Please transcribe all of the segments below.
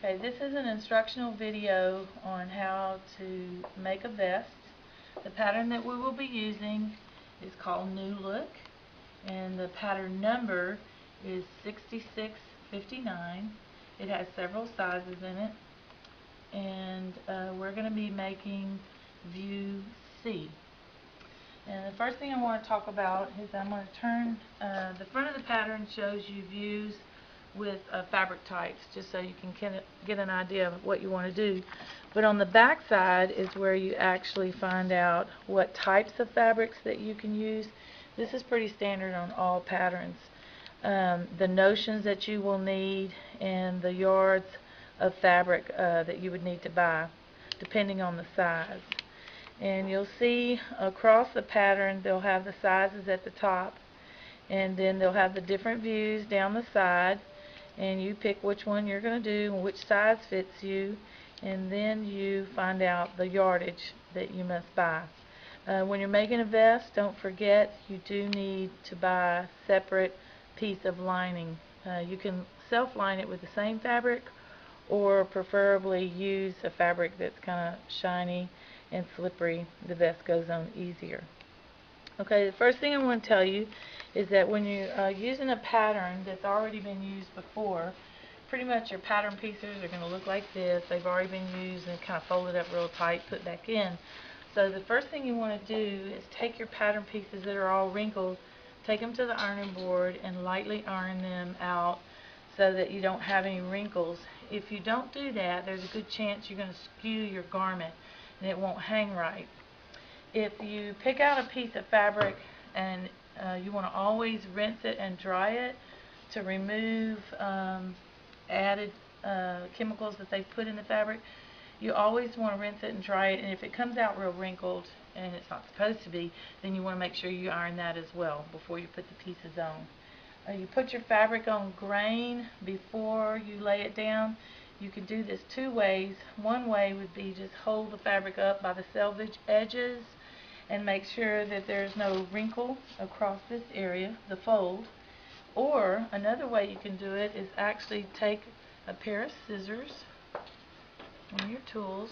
Okay, this is an instructional video on how to make a vest. The pattern that we will be using is called New Look, and the pattern number is 6659. It has several sizes in it, and we're going to be making view C. And the first thing I want to talk about is I'm going to turn, the front of the pattern shows you views with fabric types, just so you can get an idea of what you want to do. But on the back side is where you actually find out what types of fabrics that you can use. This is pretty standard on all patterns. The notions that you will need and the yards of fabric that you would need to buy, depending on the size. And you'll see across the pattern they'll have the sizes at the top, and then they'll have the different views down the side, and you pick which one you're going to do and which size fits you, and then you find out the yardage that you must buy. When you're making a vest, don't forget you do need to buy a separate piece of lining. You can self-line it with the same fabric, or preferably use a fabric that's kind of shiny and slippery. The vest goes on easier. Okay, the first thing I want to tell you is that when you're using a pattern that's already been used before, pretty much your pattern pieces are going to look like this. They've already been used and kind of folded up real tight, put back in. So the first thing you want to do is take your pattern pieces that are all wrinkled, take them to the ironing board and lightly iron them out so that you don't have any wrinkles. If you don't do that, there's a good chance you're going to skew your garment and it won't hang right. If you pick out a piece of fabric and you want to always rinse it and dry it to remove added chemicals that they put in the fabric, you always want to rinse it and dry it, and if it comes out real wrinkled and it's not supposed to be, then you want to make sure you iron that as well before you put the pieces on. You put your fabric on grain before you lay it down. You can do this two ways. One way would be just hold the fabric up by the selvage edges and make sure that there's no wrinkle across this area, the fold. Or another way you can do it is actually take a pair of scissors, one of your tools,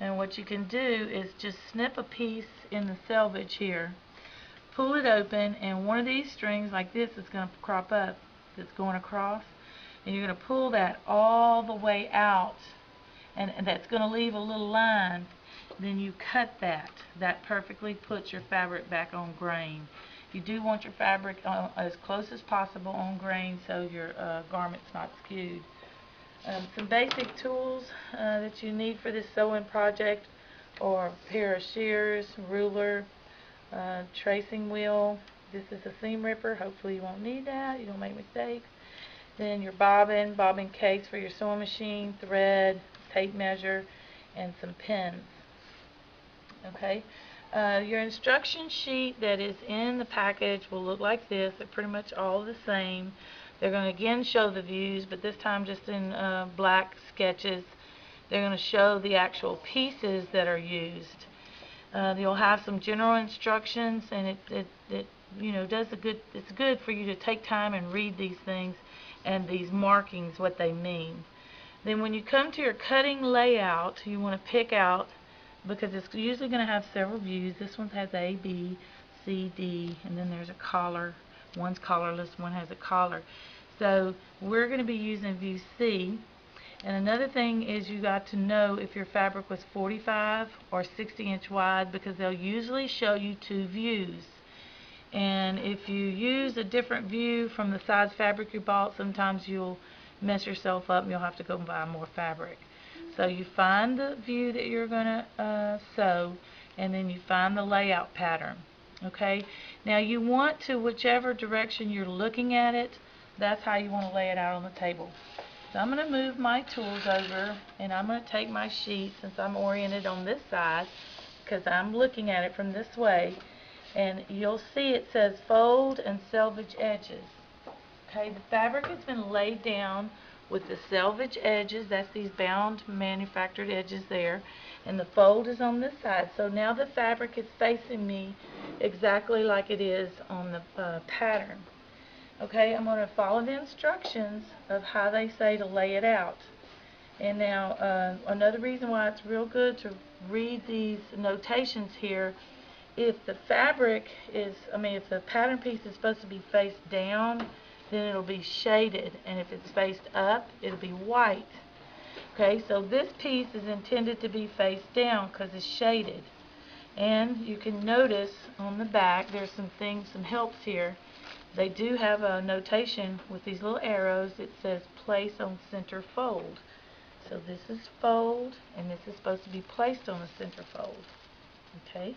and what you can do is just snip a piece in the selvage here, pull it open, and one of these strings like this is going to crop up, that's going across, and you're going to pull that all the way out, and that's going to leave a little line. Then you cut that. That perfectly puts your fabric back on grain. You do want your fabric as close as possible on grain so your garment's not skewed. Some basic tools that you need for this sewing project are a pair of shears, ruler, tracing wheel. This is a seam ripper. Hopefully you won't need that. You don't make mistakes. Then your bobbin case for your sewing machine, thread, tape measure, and some pins. Okay, your instruction sheet that is in the package will look like this. They're pretty much all the same. They're going to again show the views, but this time just in black sketches. They're going to show the actual pieces that are used. You'll have some general instructions, and it you know it's good for you to take time and read these things and these markings, what they mean. Then when you come to your cutting layout, you want to pick out, because it's usually going to have several views. This one has A, B, C, D, and then there's a collar. One's collarless, one has a collar. So we're going to be using view C. And another thing is you got to know if your fabric was 45 or 60 inch wide, because they'll usually show you two views. And if you use a different view from the size fabric you bought, sometimes you'll mess yourself up and you'll have to go buy more fabric. So you find the view that you're going to sew, and then you find the layout pattern. Okay, now you want to, whichever direction you're looking at it, that's how you want to lay it out on the table. So I'm going to move my tools over, and I'm going to take my sheet, since I'm oriented on this side, because I'm looking at it from this way, and you'll see it says fold and selvage edges. Okay, the fabric has been laid down with the selvage edges, that's these bound manufactured edges there, and the fold is on this side. So now the fabric is facing me exactly like it is on the pattern. Okay, I'm going to follow the instructions of how they say to lay it out. And now another reason why it's real good to read these notations here, if the fabric is, if the pattern piece is supposed to be face down, then it'll be shaded, and if it's faced up, it'll be white. Okay, so this piece is intended to be face down because it's shaded. And you can notice on the back there's some helps here. They do have a notation with these little arrows. It says place on center fold. So this is fold, and this is supposed to be placed on the center fold. Okay,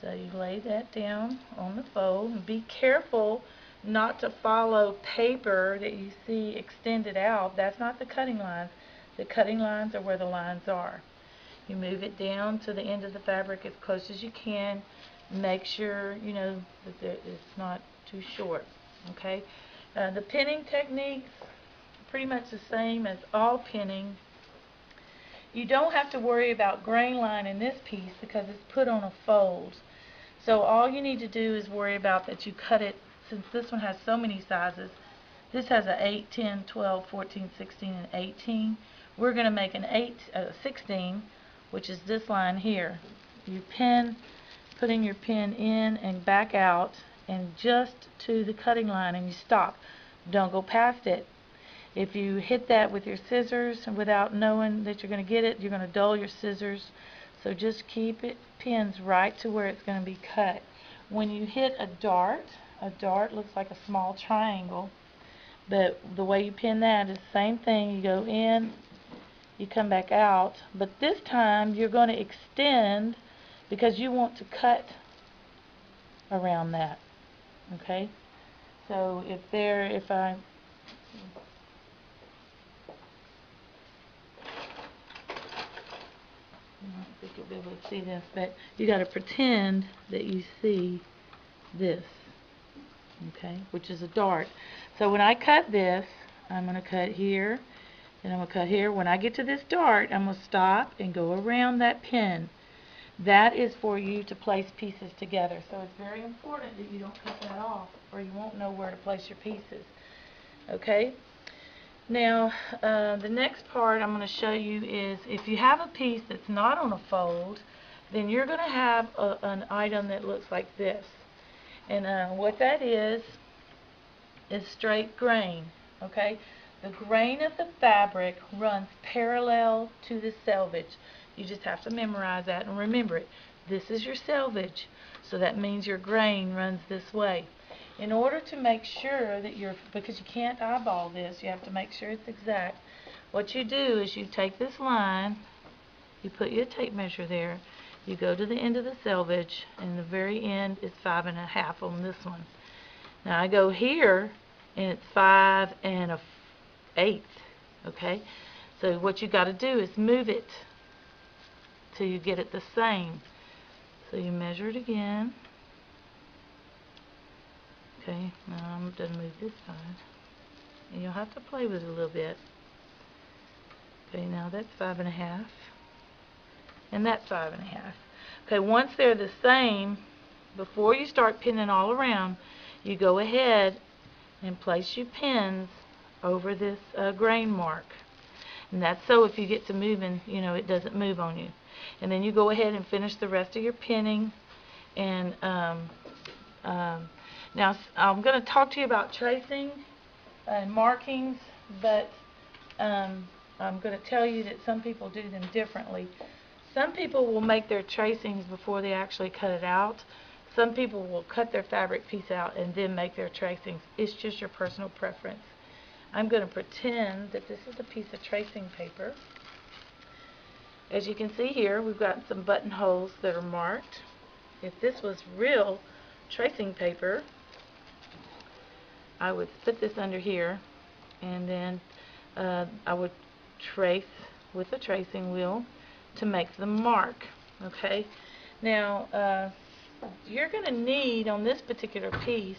so you lay that down on the fold, and be careful not to follow paper that you see extended out. That's not the cutting lines. The cutting lines are where the lines are. You move it down to the end of the fabric as close as you can. Make sure you know that it's not too short. Okay, the pinning techniques pretty much the same as all pinning. You don't have to worry about grain line in this piece because it's put on a fold. So all you need to do is worry about that you cut it, since this one has so many sizes. This has a 8, 10, 12, 14, 16, and 18. We're going to make an 16, which is this line here. You pin, putting your pin in and back out, and just to the cutting line, and you stop. Don't go past it. If you hit that with your scissors without knowing that you're going to get it, you're going to dull your scissors. So just keep it pins right to where it's going to be cut. When you hit a dart looks like a small triangle, but the way you pin that is the same thing. You go in, you come back out, but this time you're going to extend because you want to cut around that. Okay, so if I don't think you'll be able to see this, but you got to pretend that you see this, okay, which is a dart. So when I cut this, I'm going to cut here, and I'm going to cut here. When I get to this dart, I'm going to stop and go around that pin. That is for you to place pieces together. So it's very important that you don't cut that off, or you won't know where to place your pieces. Okay? Now, the next part I'm going to show you is if you have a piece that's not on a fold, then you're going to have an item that looks like this. And what that is straight grain. Okay? The grain of the fabric runs parallel to the selvage. You just have to memorize that and remember it. This is your selvage, so that means your grain runs this way. In order to make sure that because you can't eyeball this, you have to make sure it's exact. What you do is you take this line, you put your tape measure there, you go to the end of the selvage, and the very end is 5 1/2 on this one. Now I go here, and it's 5 1/8. Okay, so what you got to do is move it till you get it the same. So you measure it again. Okay, now I'm going to move this side, and you'll have to play with it a little bit. Okay, now that's 5 1/2, and that's 5 1/2. Okay, once they're the same, before you start pinning all around, you go ahead and place your pins over this grain mark. And that's so if you get to moving, you know, it doesn't move on you. And then you go ahead and finish the rest of your pinning. And now I'm going to talk to you about tracing and markings, but I'm going to tell you that some people do them differently. Some people will make their tracings before they actually cut it out. Some people will cut their fabric piece out and then make their tracings. It's just your personal preference. I'm going to pretend that this is a piece of tracing paper. As you can see here, we've got some buttonholes that are marked. If this was real tracing paper, I would put this under here, and then I would trace with a tracing wheel to make the mark. Okay, now you're going to need on this particular piece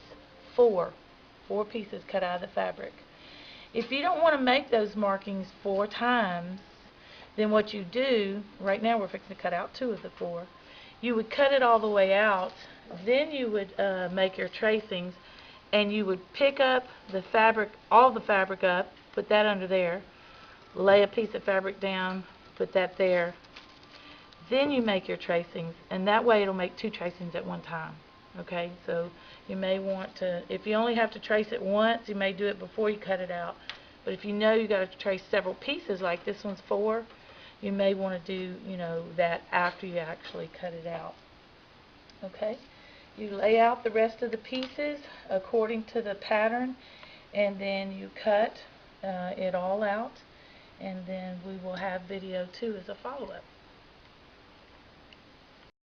four pieces cut out of the fabric. If you don't want to make those markings 4 times, then what you do, right now we're fixing to cut out 2 of the 4, you would cut it all the way out, then you would make your tracings, and you would pick up the fabric, all the fabric up, put that under there, lay a piece of fabric down, put that there. Then you make your tracings, and that way it'll make 2 tracings at one time. Okay, so you may want to, if you only have to trace it once, you may do it before you cut it out. But if you know you got to trace several pieces, like this one's 4, you may want to do, that after you actually cut it out. Okay, you lay out the rest of the pieces according to the pattern, and then you cut it all out, and then we will have video 2 as a follow-up.